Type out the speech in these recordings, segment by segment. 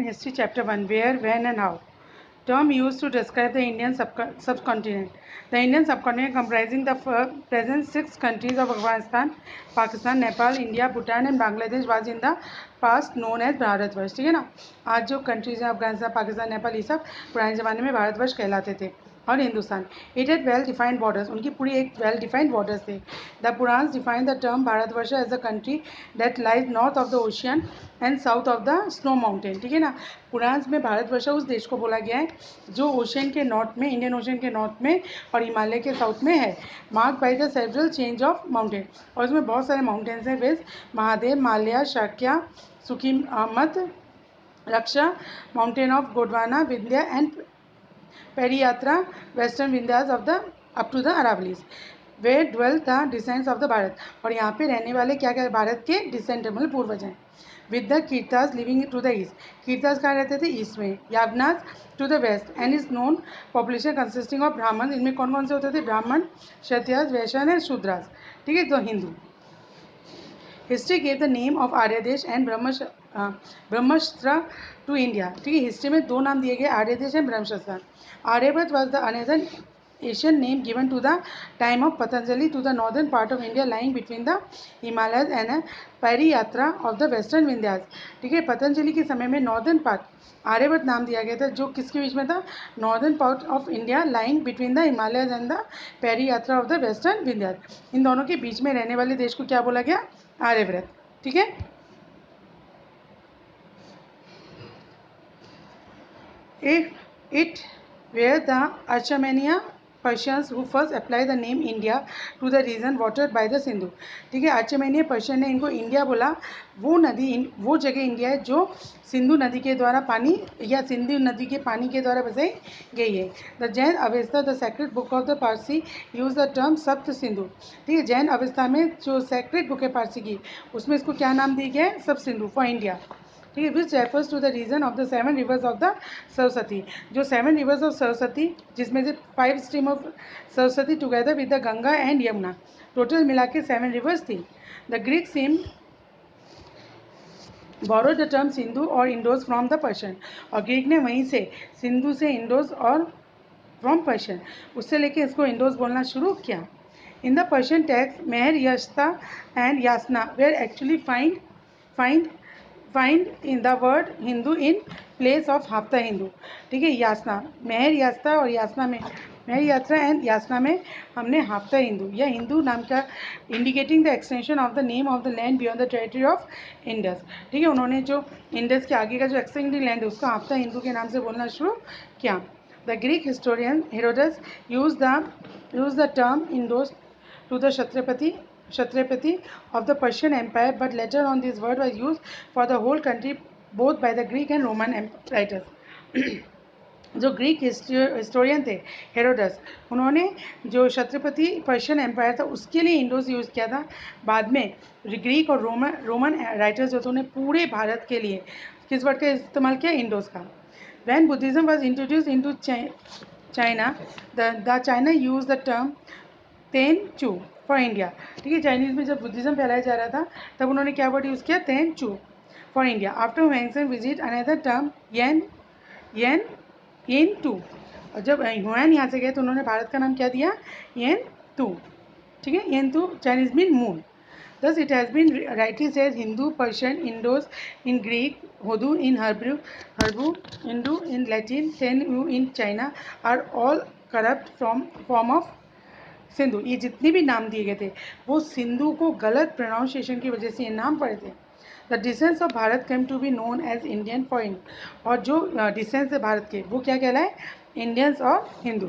Indian history chapter 1, where, when and how. Term used to describe the Indian subcontinent. The Indian subcontinent comprising the present 6 countries of Afghanistan, Pakistan, Nepal, India, Bhutan and Bangladesh was in the past known as Bharatvarsh. ठीक है ना. आज जो countries हैं अफगानिस्तान, पाकिस्तान, नेपाल, ये सब पुराने ज़माने में भारतवर्ष कहलाते थे. और Hindustan, it had well defined borders, उनकी पूरी एक वेल डिफाइंड बॉर्डर्स थे. The Puranas defined the term Bharatvarsh as a country that lies north of the ocean and south of the snow mountain. ठीक है ना. पुरान्स में भारतवर्ष उस देश को बोला गया है जो ओशन के नॉर्थ में, इंडियन ओशन के नॉर्थ में और हिमालय के साउथ में है. Mark by the several change of mountain, और इसमें बहुत सारे माउंटेन्स हैं. Waste Mahadev, Malya, Shakya, Sukhi Ahmad, Raksha, mountain of Gondwana, Vindhya and Pariyatra, western Vindhyas of the up to the Aravallis, we dwell the descents of the Bharat. और यहाँ पे रहने वाले क्या क्या भारत के डिसेंट मतलब पूर्वज हैं. With the Kiratas living to the east, Kiratas कहाँ रहते थे? ईस्ट में. Yavanas to the west and is known population consisting of Brahmin. इनमें कौन कौन से होते थे? ब्राह्मण, क्षत्रियस, वैश्य एंड शूद्रास. ठीक है. तो Hindu. History gave the name of Aryadesh and Brahmashastra to India. ठीक है. हिस्ट्री में 2 नाम दिए गए, Aryadesh and Brahmashastra. Aryabhatta was the another Asian name given to the time of Patanjali to the northern part of India lying between the Himalayas and a Pariyatra of the western Vindhyas. ठीक है. पतंजलि के समय में नॉर्दर्न पार्ट आर्यभट्ट नाम दिया गया था, जो किसके बीच में था? Northern part of India lying between the Himalayas and the Pariyatra of the western Vindhyas. इन दोनों के बीच में रहने वाले देश को क्या बोला गया? आर्यव्रत. ठीक है. It were the Archaemenid Persians who first applied the name India to the region watered by the Sindhu. ठीक है. आर्चमेनियन पर्शियन ने इनको इंडिया बोला. वो नदी, वो जगह इंडिया है जो सिंधु नदी के द्वारा पानी या सिंधु नदी के पानी के द्वारा बसाई गई है. The Zend Avesta the sacred book of the Parsi use the term Sapta Sindhu. ठीक है. जैन अवेस्ता में जो सेक्रेट बुक है पारसी की, उसमें इसको क्या नाम दिया गया है? सब सिंधु फॉर इंडिया. ठीक है. Which refers to the region of the 7 rivers of the Saraswati. जो 7 रिवर्स ऑफ सरस्वती, जिसमें से 5 stream of Saraswati together with the Ganga and Yamuna, total मिला के 7 रिवर्स थी. The Greek same borrowed the term Sindhu और इंडोज फ्रॉम द पर्शियन. और ग्रीक ने वहीं से सिंधु से इंडोज और फ्रॉम पर्शियन उससे लेके इसको इंडोज बोलना शुरू किया. In the Persian text Mehr Yasta and Yasna were actually find in the word Hindu in place of Hafta Hindu. ठीक है. यासना, मेहर यास्ता और यासना में, मेहर यात्रा एंड यासना में हमने हाफ्ता हिंदू या हिंदू नाम का, indicating the extension of the name of the land beyond the territory of Indus. ठीक है. उन्होंने जो इंडस के आगे का जो एक्सटेंडिंग लैंड है उसको हाफ्ता हिंदू के नाम से बोलना शुरू किया. The Greek historian Herodotus use the term Indos to the Kshatrapati of the Persian Empire, but later on this word was used for the whole country both by the Greek and Roman writers. जो Greek historian थे हेरोडस, उन्होंने जो Chhatrapati Persian empire था उसके लिए indoors use किया था. बाद में ग्रीक और रोमन राइटर्स जो थे उन्हें पूरे भारत के लिए किस वर्ड का इस्तेमाल किया? इंडोज का. When Buddhism was introduce into China, the China use the term तेन चू फॉर इंडिया. ठीक है. चाइनीज़ में जब बुद्धिज़्म फैलाया जा रहा था तब उन्होंने क्या वर्ड यूज़ किया? Tianzhu for India. After Hiuen Tsang visit another term Yindu. और जब हुएन यहाँ से गए तो उन्होंने भारत का नाम क्या दिया? Yindu. ठीक है. Yindu Chinese mean moon. Thus it has been rightly said Hindu, Persian, Indos in Greek, Hodu in Hebrew, Hindu in Latin, Tenyu in China are all corrupt form of Sindhu. ये जितने भी नाम दिए गए थे वो सिंधु को गलत प्रोनाउंसिएशन की वजह से ये नाम पड़े थे. The descents of Bharat came to be known as Indian for Ind. और जो डिसेंस है भारत के वो क्या कहलाए? इंडियंस और Hindu.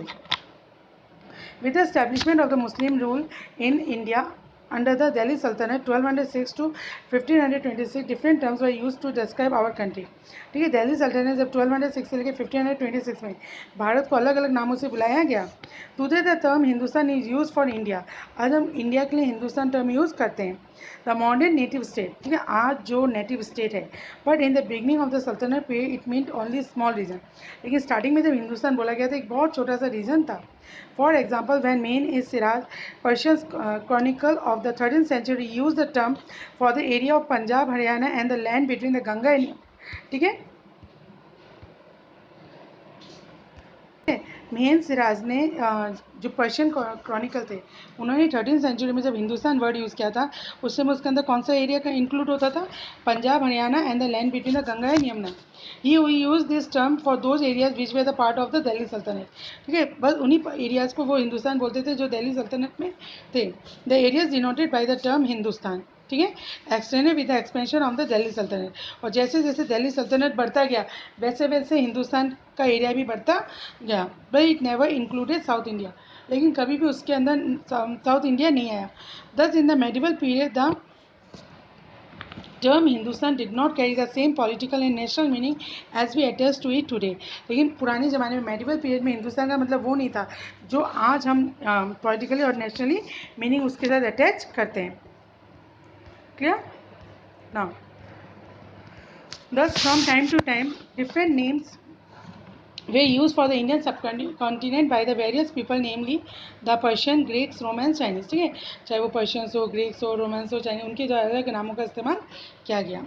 With the establishment of the Muslim rule in India under the Delhi Sultanate 1206 to 1526 different terms were used to describe our country. ठीक है. दिल्ली सल्तनत जब 1206 से लेकर 1526 में भारत को अलग अलग नामों से बुलाया गया. Today the term Hindustan is use for India. आज हम इंडिया के लिए हिंदुस्तान टर्म यूज़ करते हैं. The modern native state. ठीक है. आज जो नेटिव स्टेट है, but in the beginning of the Sultanat period it mean only small region. लेकिन स्टार्टिंग में जब हिंदुस्तान बोला गया था एक बहुत छोटा सा रीजन था. For example when main is Siraj Persians Chronicle of the 13th century used the term for the area of Punjab, Haryana and the land between the Ganga and. ठीक है. मेहन सिराज ने जो पर्शियन क्रॉनिकल थे, उन्होंने 13th century में जब Hindustan word use किया था, उस समय उसके अंदर कौन सा एरिया का इंक्लूड होता था? Punjab, Haryana and the land between the Ganga and Yamuna. He use this term for those areas which way the part of the Delhi सल्तनत। ठीक है, बस उन्हीं एरियाज़ को वो हिंदुस्तान बोलते थे जो दिल्ली सल्तनत में थे। The areas denoted by the term Hindustan. ठीक है, extended with the expansion of the Delhi सल्तनत। और जैसे जैसे दिल्ली सल्तनत बढ़ता गया, वैसे वैसे हिंदुस्तान का एरिया भी बढ़ता गया, but it never included south India. लेकिन कभी भी उसके अंदर साउथ इंडिया नहीं आया। दस in the medieval period the term Hindustan did not carry the same political and national meaning as we attach to it today। लेकिन पुराने ज़माने में मेडिवल पीरियड में हिंदुस्तान का मतलब वो नहीं था जो आज हम पॉलिटिकली और नेशनली मीनिंग उसके साथ अटैच करते हैं। Clear now? Thus, from time to time, different names were used for the Indian subcontinent by the various people, namely the Persian, Greeks, Romans, Chinese। ठीक है, चाहे वो पर्शियंस हो, ग्रीक्स हो, रोमन्स हो, चाइनीज, उनके जो अलग नामों का इस्तेमाल किया गया।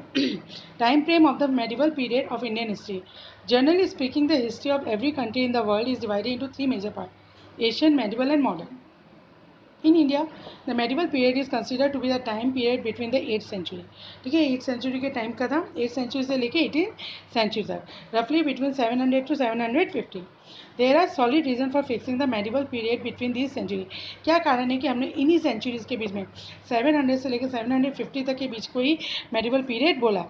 Time frame of the medieval period of Indian history. Generally speaking, the history of every country in the world is divided into 3 major part: ancient, medieval and modern. In India, the medieval period is considered to be the time period between the 8th century। ठीक है, 8th century के time का था, 8th century से लेके 18th century तक, roughly between 700 to 750। There are solid reason for fixing the medieval period between these century। क्या कारण है कि हमने इन्हीं centuries के बीच में 700 से लेकर 750 तक के बीच को ही medieval period बोला?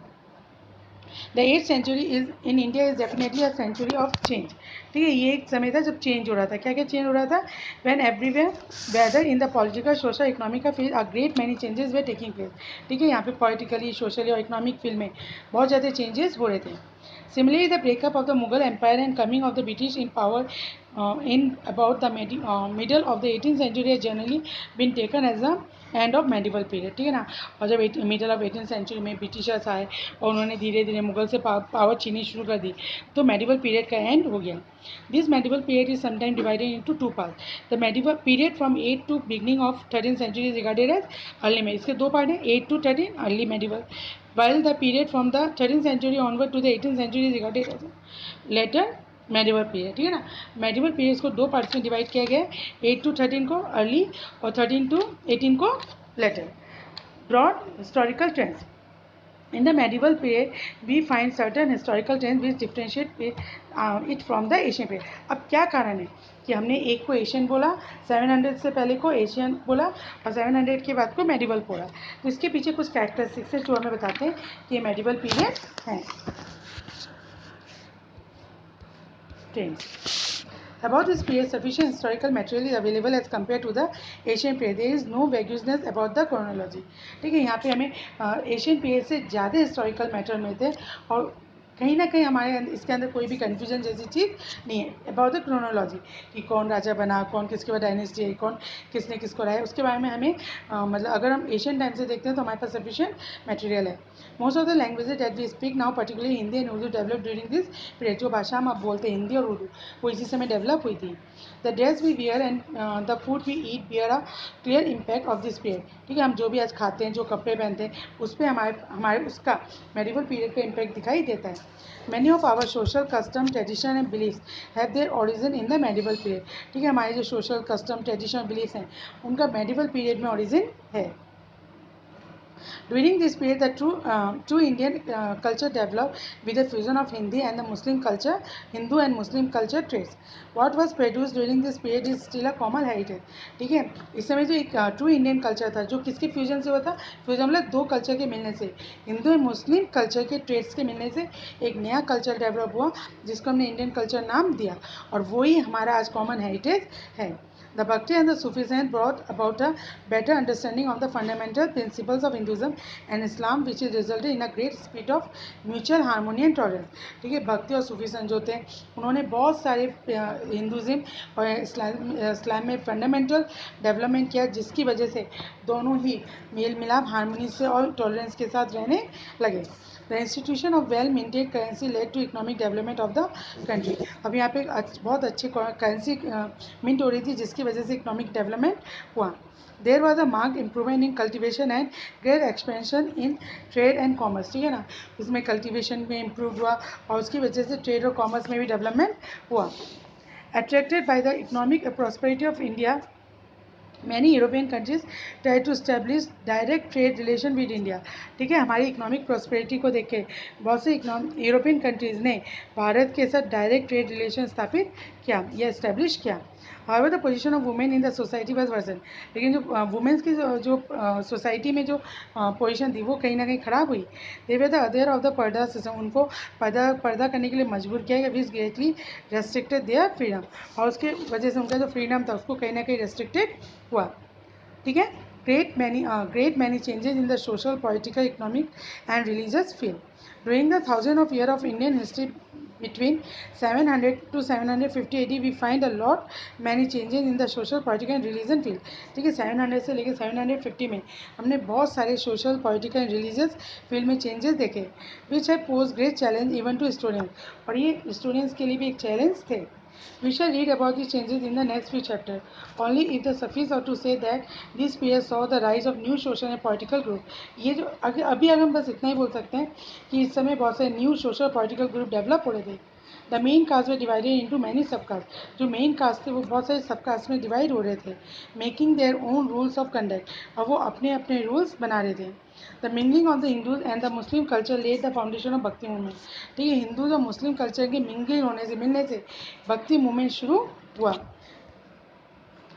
The 8th century is in India is definitely a century of change. ठीक है, ये एक समय था जब चेंज हो रहा था। क्या क्या चेंज हो रहा था? When everywhere whether in the political, social, economic field a great many changes were taking place. ठीक है, यहाँ पे पॉलिटिकली, सोशली और इकोनॉमिक फील्ड में बहुत ज़्यादा चेंजेस हो रहे थे। Similarly, the breakup of the Mughal Empire and coming of the British in power in about the middle of the 18th century has generally been taken as the end of medieval period. ठीक है ना, और जब middle of 18th century में Britishers आए और उन्होंने धीरे धीरे मुगल से पावर छीननी शुरू कर दी, तो मेडिवल पीरियड का एंड हो गया। This medieval period is sometime divided into 2 part. The medieval period from 8 to beginning of 13th century is regarded as early में। इसके 2 पार्ट हैं, 8 to 13 early medieval, while the period from the 13th century onward to the 18th century is regarded as later medieval period. ठीक है ना, medieval period को 2 parts में divide किया गया है, 8 to 13 को अर्ली और 13 to 18 को later. Broad historical trends. In the medieval period, we find certain historical trends which differentiate it from the Asian period। अब क्या कारण है कि हमने एक को एशियन बोला, 700 से पहले को एशियन बोला और 700 के बाद को मेडिवल बोला? तो इसके पीछे कुछ कैरेक्टरिस्टिक्स है जो हमें बताते हैं कि ये मेडिवल पीरियड है। Trends. About this period, sufficient historical material is available as compared to the Asian period। There is no vagueness about the chronology। ठीक है, यहाँ पे हमें एशियन पीरियड से ज़्यादा हिस्टोरिकल मैटर मिलते हैं और कहीं ना कहीं हमारे इसके अंदर कोई भी कन्फ्यूजन जैसी चीज़ नहीं है अबाउट द क्रोनोलॉजी कि कौन राजा बना, कौन किसके बाद डायनेस्टी है, कौन किसने किसको रहा है, उसके बारे में हमें मतलब अगर हम एशियन टाइम से देखते हैं तो हमारे पास सफिशिएंट मटेरियल है। Most of the languages that we speak now, particularly Hindi and Urdu, develop during this period. जो भाषा हम अब बोलते हैं हिंदी और उर्दू, वो इसी समय डेवलप हुई थी। The dress we wear and the food we eat bear a clear impact of this period. ठीक है, हम जो भी आज खाते हैं, जो कपड़े पहनते हैं, उस पर हमारे उसका मेडिवल पीरियड का इम्पैक्ट दिखाई देता है। Many of our social custom, tradition and beliefs have their origin in the medieval period। ठीक है, हमारे जो सोशल कस्टम, ट्रेडिशन और बिलीफ्स हैं, उनका मेडिवल पीरियड में ओरिजिन है। During this period, the true Indian culture developed with the fusion of Hindi and the Muslim culture, Hindu and Muslim culture traits। What was produced during this period is still a common heritage। ठीक है, इस समय जो एक true Indian culture था, जो किसके fusion से हुआ था? फ्यूजन मतलब 2 कल्चर के मिलने से, हिंदू और मुस्लिम कल्चर के ट्रेड्स के मिलने से एक नया कल्चर डेवलप हुआ जिसको हमने इंडियन कल्चर नाम दिया, और वही हमारा आज कॉमन हेरिटेज है। The Bhakti and the Sufism brought about a better understanding of the fundamental principles of Hinduism and Islam, which is resulted in a great spirit of mutual harmony and tolerance। ठीक है, भक्ति और Sufism जो थे, उन्होंने बहुत सारे Hinduism और इस्लाम में फंडामेंटल डेवलपमेंट किया, जिसकी वजह से दोनों ही मेल मिलाप, हारमोनी से और टॉलरेंस के साथ रहने लगे। The institution of well maintain currency led to economic development of the country. अब यहाँ पे बहुत अच्छी करेंसी मिंट हो रही थी, जिसकी वजह से इकोनॉमिक डेवलपमेंट हुआ। There was a marked improvement in cultivation and great expansion in trade and commerce. ठीक है ना, इसमें कल्टिवेशन में इम्प्रूव हुआ और उसकी वजह से ट्रेड और कॉमर्स में भी डेवलपमेंट हुआ। Attracted by the economic prosperity of India, many European countries try to establish direct trade relation with India. ठीक है, हमारी इकोनॉमिक प्रॉस्पेरिटी को देख के बहुत से यूरोपियन कंट्रीज़ ने भारत के साथ डायरेक्ट ट्रेड रिलेशन स्थापित किया या इस्टेब्लिश किया. However the position of women in the society was worsen. लेकिन जो वुमेन्स की जो सोसाइटी में जो पोजीशन थी वो कहीं ना कहीं ख़राब हुई. They were the other of the purdah system. उनको पर्दा करने के लिए मजबूर किया गया, which greatly restricted their freedom. और उसके वजह से उनका जो फ्रीडम था उसको कहीं ना कहीं रेस्ट्रिक्टेड हुआ. ठीक है. great many changes in the social, political, economic and religious field. During the thousand of year of Indian history between 700 to 750 AD we find a lot many changes in the social, political and religion field. ठीक है, 700 से लेकर 750 में हमने बहुत सारे social, political and religious field में changes देखे, विच है pose great challenge even to students. और ये स्टूडेंट्स के लिए भी एक चैलेंज थे. We shall read about these changes in the next few chapters. Only if the suffice or to say that this period saw the rise of new social and political group. ये जो अभी हम बस इतना ही बोल सकते हैं कि इस समय बहुत से new social political group develop हो रहे थे. The main caste were divided into many subcaste. जो मेन कास्ट थे वो बहुत सारे सबकास्ट में डिवाइड हो रहे थे, making their own rules of conduct. और वो अपने अपने रूल्स बना रहे थे. The mingling of the Hindus and the Muslim culture led the foundation of Bhakti movement. ठीक है, हिंदूज और मुस्लिम कल्चर के मिंगलिंग होने से, मिलने से भक्ति मूवमेंट शुरू हुआ.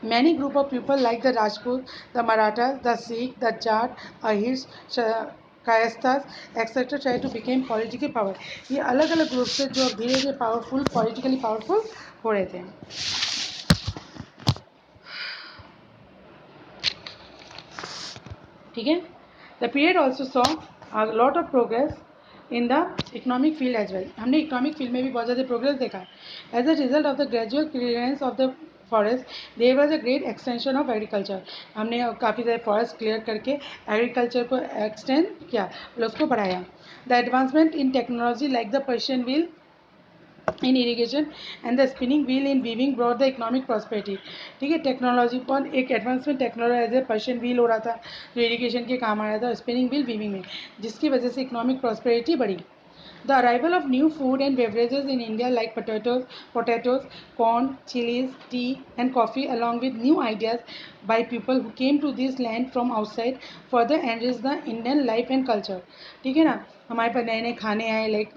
Many group of people like the Rajput, the Marathas, the Sikh, the Jat, Ahirs, Kayasthas etcetera try to become political power. ये अलग अलग ग्रुप से जो धीरे धीरे पावरफुल, पॉलिटिकली पावरफुल हो रहे थे. ठीक है. The period also saw a lot of progress in the economic field as well. हमने इकोनॉमिक फील्ड में भी बहुत ज़्यादा प्रोग्रेस देखा. As a result of the gradual clearance of the forest there was a great extension of agriculture. हमने काफ़ी सारे forest clear करके एग्रीकल्चर को एक्सटेंड किया और उसको बढ़ाया. The advancement in technology like the Persian wheel in irrigation and the spinning wheel in weaving brought the economic prosperity. ठीक है, टेक्नोलॉजी पर एक advancement technology as a Persian wheel हो रहा था जो इरीगेशन के काम आ रहा था, स्पिनिंग व्हील वीविंग में, जिसकी वजह से इकोनॉमिक प्रॉस्पेरिटी बढ़ी. The arrival of new food and beverages in India like potatoes, corn, chilies, tea and coffee along with new ideas by people who came to this land from outside further enriched the Indian life and culture. ठीक है ना, हमारे पास नए नए खाने आए like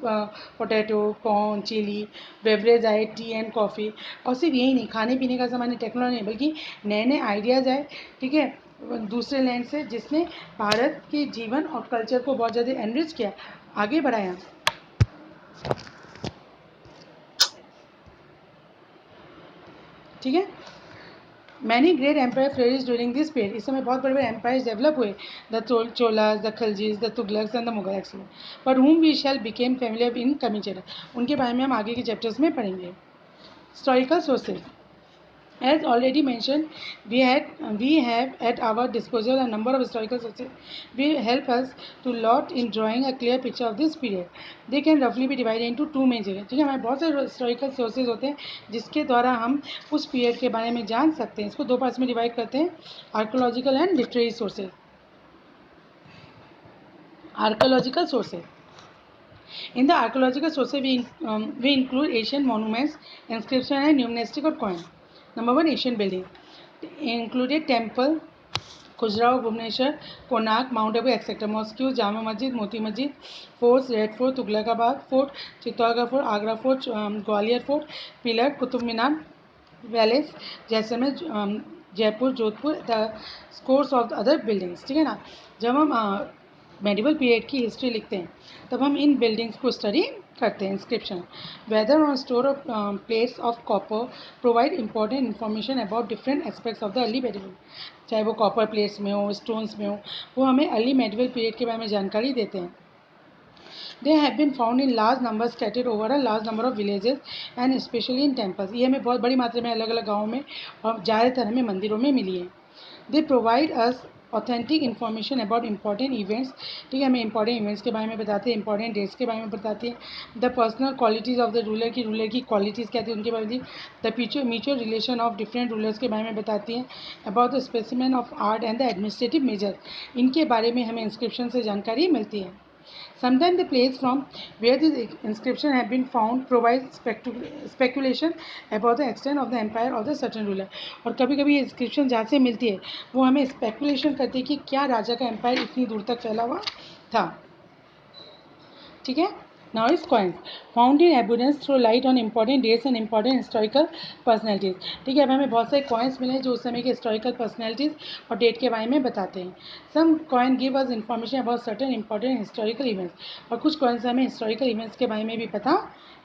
potato, corn, chilli, beverage आए, tea and coffee. और सिर्फ यही नहीं, खाने पीने का सामान टेक्नोलॉजी नहीं बल्कि नए नए आइडियाज़ आए. ठीक है, दूसरे लैंड से, जिसने भारत के जीवन और कल्चर को बहुत ज़्यादा एनरिच किया, आगे बढ़ाया. ठीक है. Many great empire flourish during this period. इस समय बहुत बड़े बड़े एम्पायर्स डेवलप हुए. The Cholas, the Khaljis, the Tughlaqs and the Mughal actually, but whom we shall become familiar in coming chapter. उनके बारे में हम आगे के चैप्टर्स में पढ़ेंगे. Historical sources. As already mentioned, we have at our disposal a number of historical sources which help us to lot in drawing a clear picture of this period. They can roughly be divided into two main जगह. ठीक है, हमारे बहुत सारे historical sources होते हैं जिसके द्वारा हम उस पीरियड के बारे में जान सकते हैं. इसको दो पार्ट्स में डिवाइड करते हैं, archaeological and literary sources. Archaeological sources. In the archaeological sources, we include Asian monuments, inscription and numismatic or coin. Number one, Asian building. Included temple, Khajuraho, Bhubaneswar, Konark, Mount Abu, etc. Mosque, Jama Masjid, Moti Masjid, forts, Red Fort, Tughlaqabad Fort, Chittorgarh Fort, Agra Fort, Gwalior Fort, Pillar, Qutub Minar, Palace, Jaisalmer, Jaipur, Jodhpur, the scores of the other buildings. ठीक है ना, जब हम medieval period की history लिखते हैं तब हम इन बिल्डिंग्स को स्टडी करते हैं. Inscription, whether on stone of plates of copper provide important information about different aspects of the early medieval. चाहे वो कॉपर प्लेट्स में हो, स्टोन्स में हो, वो हमें अर्ली मेडिवल पीरियड के बारे में जानकारी देते हैं. They have been found in large numbers scattered over a large number of villages and especially in temples. ये हमें बहुत बड़ी मात्रा में अलग अलग गाँवों में और ज़्यादातर हमें मंदिरों में मिली है. They provide us authentic information about important events. ठीक है, हमें इंपॉर्टेंट इवेंट्स के बारे में बताते हैं, इंपॉर्टेंट डेट्स के बारे में बताते हैं. The personal qualities of the ruler की क्वालिटीज़ क्या थी उनके बारे में. The mutual relation of different rulers के बारे में बताती हैं. About the specimen of art and the administrative measure, इनके बारे में हमें इंस्क्रिप्शन से जानकारी मिलती है. Sometimes the place from where this inscription have been found provides speculation about the extent of the empire of the certain ruler. और कभी कभी ये इंस्क्रिप्शन जहाँ से मिलती है वो हमें स्पेकुलेशन करती है कि क्या राजा का एम्पायर इतनी दूर तक फैला हुआ था. ठीक है. Now is coins found in abundance throw light on important dates and important historical personalities. ठीक है. अब हमें बहुत सारे कॉइन्स मिले जो उस समय के हिस्टोरिकल पर्सनैलिटीज़ और डेट के बारे में बताते हैं. Some coin give us information about certain important historical events. और कुछ कॉइन्स हमें हिस्टोरिकल इवेंट्स के बारे में भी पता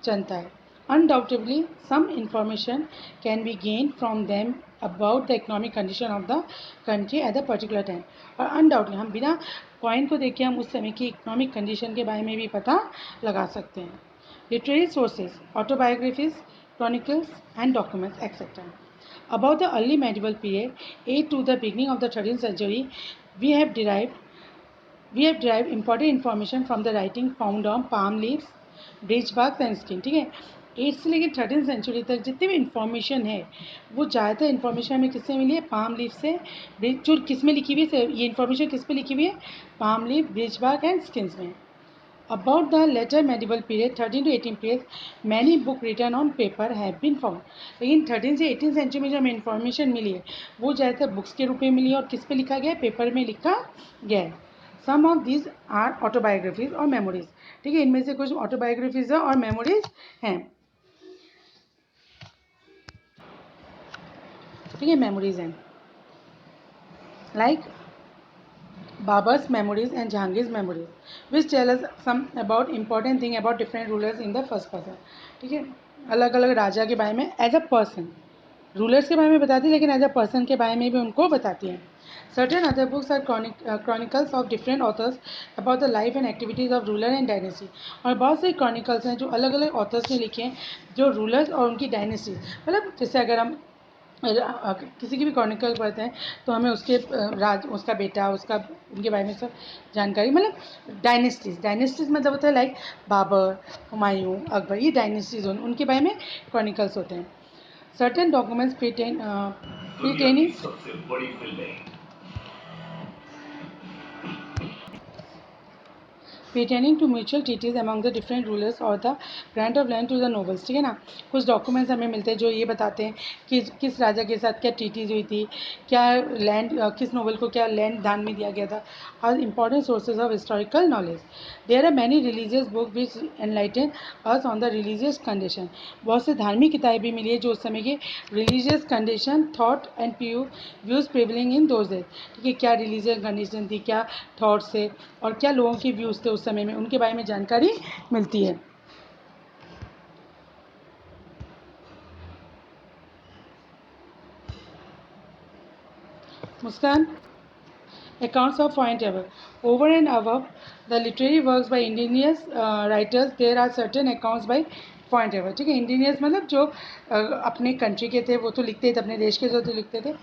चलता है. Undoubtedly, some information can be gained from them about the economic condition of the country at a particular time. और अनडाउटली हम बिना कॉइन को देख के हम उस समय की इकोनॉमिक कंडीशन के बारे में भी पता लगा सकते हैं. Literary sources, autobiographies, chronicles and documents etcetera. About the early medieval period, 8 to the beginning of the 13th century, we have derived important information from the writing found on palm leaves, bridge bark and skin. ठीक है. 8 से लेकर 13th century तक जितनी भी information है वो ज़्यादातर इंफॉर्मेशन हमें किससे मिली है? पाम लीफ से. जो किस में लिखी हुई है? ये इंफॉर्मेशन किस पे लिखी हुई है? Palm leaf, birch bark and skins में. About the later medieval period, 13 to 18 period, many book written on paper have been found. लेकिन 13 से 18 सेंचुरी में जो हमें इन्फॉर्मेशन मिली है वो ज़्यादातर बुक्स के रूप में मिली है और किस पे लिखा गया है? पेपर में लिखा गया है. सम ऑफ दीज आर ऑटोबायोग्राफीज और मेमोरीज. ठीक है. इनमें से कुछ ऑटोबायोग्राफीज और मेमोरीज हैं. ठीक है. मेमोरीज हैं like Babur's memories and Jahangir's memories, which tell us some about important thing about different rulers in the first person. ठीक है. अलग अलग राजा के बारे में एज अ पर्सन, रूलर्स के बारे में बताती है लेकिन एज अ पर्सन के बारे में भी उनको बताती है. Certain other books are chronicles of different authors about the life and activities of ruler and dynasty. और बहुत से chronicles हैं जो अलग अलग authors ने लिखे हैं जो रूलर्स और उनकी डायनेस्टी. मतलब जैसे अगर हम किसी की भी क्रॉनिकल पढ़ते हैं तो हमें उसके उसका बेटा उसका उनके बारे में सब जानकारी. मतलब डायनेस्टीज मतलब होता है लाइक बाबर, हुमायूं, अकबर. ये डायनेस्टीज उनके बारे में क्रॉनिकल्स होते हैं. Certain documents pertaining pertaining to mutual treaties among the different rulers or the grant of land to the nobles. ठीक है ना. कुछ डॉक्यूमेंट्स हमें मिलते हैं जो ये बताते हैं कि किस राजा के साथ क्या ट्रीटीज हुई थी, क्या लैंड किस नोबल को क्या लैंड दान में दिया गया था. Are important sources of historical knowledge. There are many religious book which enlighten us on the religious condition. बहुत से धार्मिक किताबें भी मिली है जो उस समय के religious condition, thought and views prevailing in those days. ठीक है. क्या रिलीजियस कंडीशन थी, क्या थॉट्स थे और क्या लोगों के व्यूज़ थे उस समय में, उनके बारे में जानकारी मिलती है. मुस्कान. Accounts of foreign travel. Over and above the literary works by indigenous writers, there are certain accounts by foreign travel. ठीक है. इंडिनियस मतलब जो अपने कंट्री के थे वो तो लिखते थे, अपने देश के तो लिखते थे,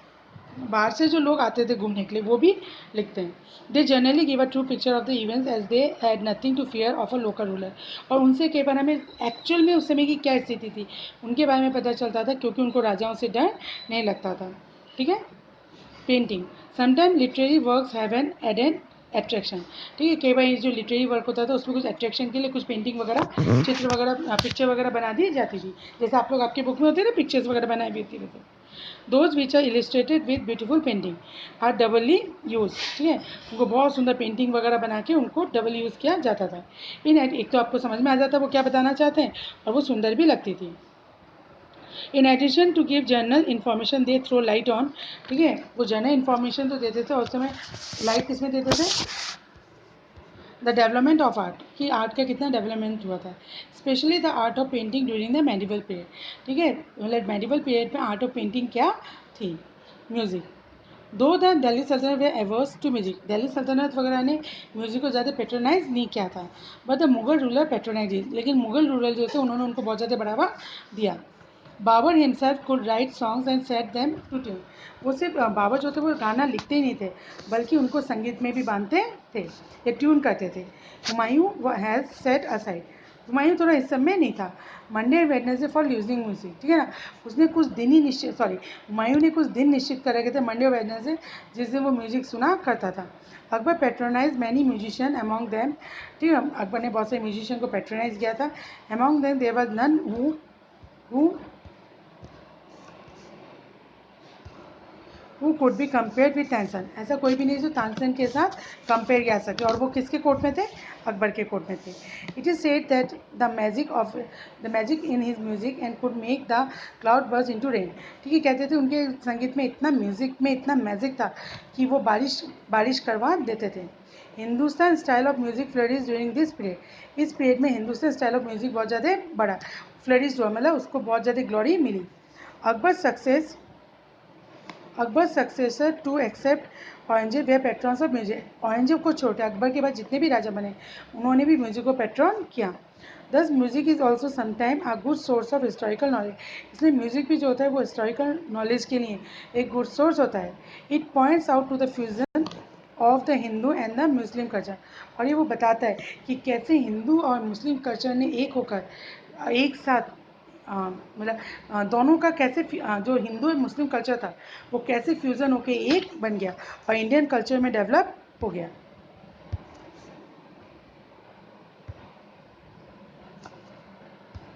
बाहर से जो लोग आते थे घूमने के लिए वो भी लिखते हैं. They generally give a true picture of the events as they had nothing to fear of a local ruler. और उनसे कई बार हमें एक्चुअल में उस समय की क्या स्थिति थी उनके बारे में पता चलता था क्योंकि उनको राजाओं से डर नहीं लगता था. ठीक है. Painting. Sometime literary works have an added attraction. ठीक है. कई बार जो लिटरेरी वर्क होता था उसमें कुछ एट्रैक्शन के लिए कुछ पेंटिंग वगैरह, चित्र वगैरह, पिक्चर वगैरह बना दी जाती थी. जैसे आप लोग आपके बुक में होते हैं ना पिक्चर्स वगैरह बनाई हुई होती थी. Those which are illustrated with beautiful painting are doubly use. ठीक है. उनको बहुत सुंदर पेंटिंग वगैरह बना के उनको डबल यूज़ किया जाता था. इन एक तो आपको समझ में आ जाता है वो क्या बताना चाहते हैं और वो सुंदर भी लगती थी. In addition to give general information they throw light on. ठीक है. वो जर्नल इन्फॉर्मेशन तो देते थे और उस समय लाइट किस में देते थे? द डेवलपमेंट ऑफ आर्ट, कि आर्ट का कितना डेवलपमेंट हुआ था. Specially the art of painting during the medieval period. ठीक है. मतलब मेडिवल पीरियड में आर्ट ऑफ पेंटिंग क्या थी. म्यूज़िक. दो द दिल्ली सल्तनत वे एवर्स टू म्यूजिक. दिल्ली सल्तनत वगैरह ने म्यूज़िक को ज़्यादा पेट्रोनाइज नहीं किया था. But the Mughal ruler patronise. लेकिन मुगल रूलर जो थे उन्होंने उनको बहुत ज़्यादा बढ़ावा दिया. Babur himself could write songs and set them to tune. वो सिर्फ बाबर जो थे वो गाना लिखते ही नहीं थे बल्कि उनको संगीत में भी बांधते थे या ट्यून करते थे. Humayun has set aside. Humayun थोड़ा इस सब में नहीं था। Monday and Wednesday for using music, ठीक है ना। उसने कुछ दिन ही निश्चित, सॉरी, हुमायूं ने कुछ दिन निश्चित कर रखे थे, मंडे और वेडनेसडे, जिस दिन वो म्यूजिक सुना करता था। Akbar patronise many musician among them, ठीक है, अकबर ने बहुत से म्यूजिशियन को पेट्रोनाइज किया था। Among them there was none who who could be compare with Tansen, ऐसा कोई भी नहीं जो तानसेन के साथ कंपेयर किया सके। और वो किसके कोर्ट में थे? अकबर के कोर्ट में थे। It is said that the magic in his music and could make the cloud burst into rain, ठीक है, कहते थे उनके संगीत में इतना, म्यूजिक में इतना मैजिक था कि वो बारिश बारिश करवा देते थे। Hindustan style of music flourish during this period, इस पीरियड में हिंदुस्तान स्टाइल ऑफ म्यूजिक बहुत ज़्यादा बढ़ा, फ्लरिश हुआ, मतलब उसको बहुत ज़्यादा ग्लोरी मिली। Akbar success Akbar successor to except Aurangzeb were patrons of music, Aurangzeb को छोड़ के अकबर के बाद जितने भी राजा बने उन्होंने भी म्यूजिक को पेट्रॉन किया। दस music is also sometime a good source of historical knowledge, इसलिए म्यूजिक भी जो होता है वो हिस्टोरिकल नॉलेज के लिए एक गुड सोर्स होता है। It points out to the fusion of the Hindu and the Muslim culture, और ये वो बताता है कि कैसे हिंदू और मुस्लिम कल्चर ने एक होकर एक साथ मतलब दोनों का कैसे जो हिंदू और मुस्लिम कल्चर था वो कैसे फ्यूज़न होके एक बन गया और इंडियन कल्चर में डेवलप हो गया।